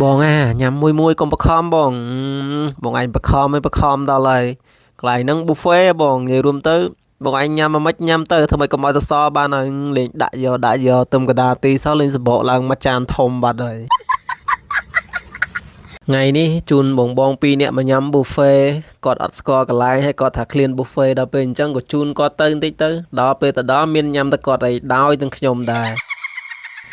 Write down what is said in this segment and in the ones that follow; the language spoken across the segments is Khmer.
បងញ៉ាំមួយកុំបខំបងឯងបខំមិនបខំដល់ហើយកន្លែងហ្នឹង buffet បងនិយាយរួមទៅបងឯងញ៉ាំមិនញ៉ាំទៅធ្វើម៉េចកុំឲ្យទៅសល់បានហើយលេងដាក់យកទឹមកដាទីសោះលេងសបកឡើងមួយចានធំបាត់ហើយថ្ងៃនេះជូនបងពីរនាក់មកញ៉ាំ buffet គាត់អត់ស្គាល់កន្លែងហើយគាត់ថាឃ្លាន buffet ដល់ពេលអញ្ចឹងក៏ជូនគាត់ទៅបន្តិចទៅដល់ពេលទៅដល់មានញ៉ាំតែគាត់អីដោយទាំងខ្ញុំដែរ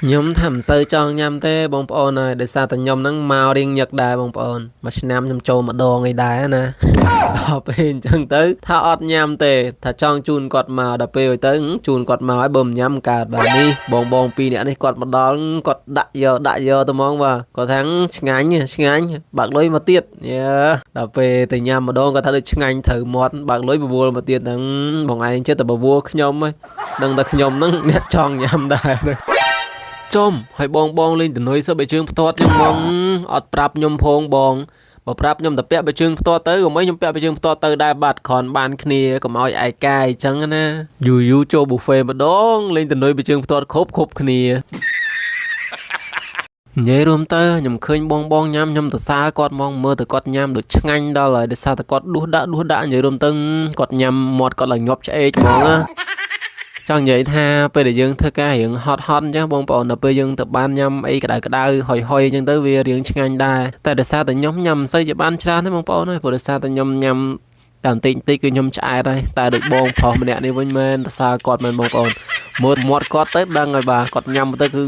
ខ្ញុំថាមិនសូវចង់ញ៉ាំទេបងប្អូនហើយដោយសារតែខ្ញុំហ្នឹងមករៀងញឹកដែរបងប្អូនមួយឆ្នាំខ្ញុំចូលម្ដងឯដែរណាដល់ពេលអញ្ចឹងទៅថាអត់ញ៉ាំទេថាចង់ជូនគាត់មកដល់ពេលទៅជូនគាត់មកឲ្យបើមិនញ៉ាំកើតបាទនេះបងពីរនាក់នេះគាត់មកដល់គាត់ដាក់យកទៅហ្មងបាទគាត់ថាឆ្ងាញ់បើកលុយមកទៀតដល់ពេលទៅញ៉ាំម្ដងគាត់ថាដូចឆ្ងាញ់ត្រូវមាត់បើកលុយបបួលមកទៀតហ្នឹងបងឯងចិត្តតែបបួលខ្ញុំហ៎ដឹងតែខ្ញុំហ្នឹងអ្នកចង់ញ៉ាំដែរចំហើយបងលេងតនុយសើបើជើងផ្ទាត់ខ្ញុំហ្មងអត់ប្រាប់ខ្ញុំផងបងបើប្រាប់ខ្ញុំតែពាក់បើជើងផ្ទាត់ទៅក៏មិនខ្ញុំពាក់បើជើងផ្ទាត់ទៅដែរបាត់គ្រាន់បានគ្នាកុំឲ្យឯកាយអញ្ចឹងណាយូចូល buffet ម្ដងលេងតនុយបើជើងផ្ទាត់គ្រប់គ្នានិយាយរួមទៅខ្ញុំឃើញបងញ៉ាំខ្ញុំទៅសើគាត់ហ្មងមើលទៅគាត់ញ៉ាំដូចឆ្ងាញ់ដល់ហើយដោយសារតែគាត់ដួសដាក់និយាយរួមទៅគាត់ញ៉ាំមាត់គាត់ឡើងញាប់ឆ្អែកហ្មងណាចង់និយាយថាពេលដែលយើងធ្វើការរៀងហត់អញ្ចឹងបងប្អូនដល់ពេលយើងទៅបានញ៉ាំអីក្តៅហុយអញ្ចឹងទៅវារៀងឆ្ងាញ់ដែរតែដោយសារតែខ្ញុំញ៉ាំមិនសូវជាបានច្រើនទេបងប្អូនហើយព្រោះដោយសារតែខ្ញុំញ៉ាំតែបន្តិចគឺខ្ញុំឆ្អែតហើយតែដូចបងប្រុសម្នាក់នេះវិញមែនតសើគាត់មែនបងប្អូនមើលមាត់គាត់ទៅដឹងហើយបាទគាត់ញ៉ាំទៅគឺ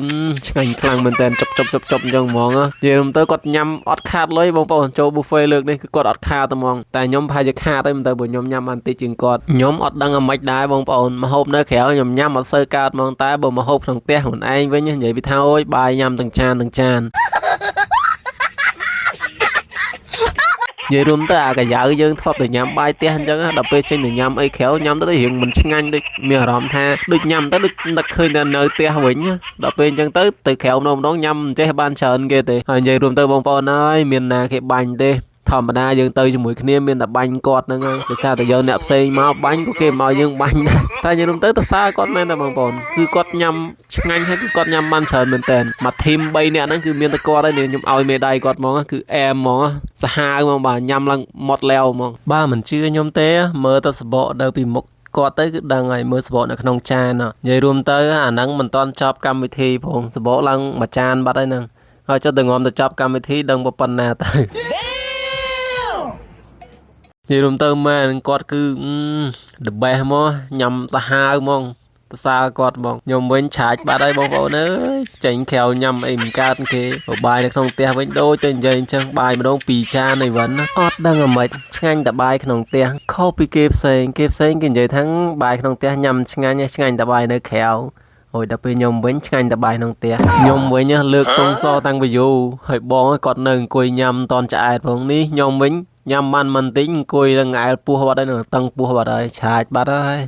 ឆ្ងាញ់ខ្លាំងមែនតើចប់អញ្ចឹងហ្មងនិយាយទៅគាត់ញ៉ាំអត់ខាតលុយបងប្អូនចូល buffet លើកនេះគឺគាត់អត់ខាតតែហ្មងតែខ្ញុំប្រហែលជាខាតហើយទៅព្រោះខ្ញុំញ៉ាំបានតិចជាងគាត់ខ្ញុំអត់ដឹងអាម៉េចដែរបងប្អូនម្ហូបនៅក្រៅខ្ញុំញ៉ាំអត់សូវកើតហ្មងតែបើម្ហូបក្នុងផ្ទះខ្លួនឯងវិញនិយាយពីថាអូយបាយញ៉ាំទាំងចាននិយាយរួមទៅអាកាយ៉ាវយើងធ្លាប់តែញ៉ាំបាយផ្ទះអញ្ចឹងដល់ពេលចេញទៅញ៉ាំអីក្រៅញ៉ាំទៅរៀងមិនឆ្ងាញ់ដូចមានអារម្មណ៍ថាដូចញ៉ាំទៅដូចនឹកឃើញតែនៅផ្ទះវិញដល់ពេលអញ្ចឹងទៅក្រៅម្ដងញ៉ាំមិនចេះបានច្រើនគេទេហើយនិយាយរួមទៅបងប្អូនអើយមានណាគេបាញ់ទេធម្មតាយើងទៅជាមួយគ្នាមានតែបាញ់គាត់ហ្នឹងហើយដោយសារតែយើងអ្នកផ្សេងមកបាញ់ក៏គេមកយើងបាញ់ដែរតែនិយាយរួមទៅសើគាត់មែនតែបងប្អូនគឺគាត់ញ៉ាំឆ្ងាញ់ហើយគឺគាត់ញ៉ាំបានច្រើនមែនតើមកធីម3នាក់ហ្នឹងគឺមានតែគាត់ហើយខ្ញុំឲ្យមេដៃគាត់ហ្មងគឺអែមហ្មងសាហាវហ្មងបាទញ៉ាំឡើងម៉ត់ឡែវហ្មងបើមិនជឿខ្ញុំទេមើលទៅសបកនៅពីមុខគាត់ទៅគឺដឹងហើយមើលសបកនៅក្នុងចាននិយាយរួមទៅអាហ្នឹងមិនតាន់ចប់កម្មវិធីផងសបកឡើងមួយចានបាត់ហើយហ្នឹងហើយចុះទៅងំទៅចប់កម្មវិធីដឹងប៉ុណ្ណាទៅនិយាយរួមទៅមែនគាត់គឺ the best មកញ៉ាំសាហាវហ្មងប្រសើរគាត់ហ្មងខ្ញុំវិញឆាចបាត់ហើយបងប្អូនអើយចេញក្រៅញ៉ាំអីមិនកើតគេបាយនៅក្នុងផ្ទះវិញដូចទៅនិយាយអញ្ចឹងបាយម្ដង2ចានអីវិញអត់ដឹងអាម៉េចឆ្ងាញ់តែបាយក្នុងផ្ទះខុសពីគេផ្សេងគេនិយាយថាបាយក្នុងផ្ទះញ៉ាំឆ្ងាញ់តែបាយនៅក្រៅអូយដល់ពេលខ្ញុំវិញឆ្ងាញ់តែបាយក្នុងផ្ទះខ្ញុំវិញលើកទងសតាំងពីយូរហើយបងគាត់នៅអង្គុយញ៉ាំតនឆ្អែតផងនេះខ្ញុំវិញញ៉ាំបានមិនតិចអង្គុយឡើងង៉ែលពោះបាត់ហើយនឹងតឹងពោះបាត់ហើយឆាចបាត់ហើយ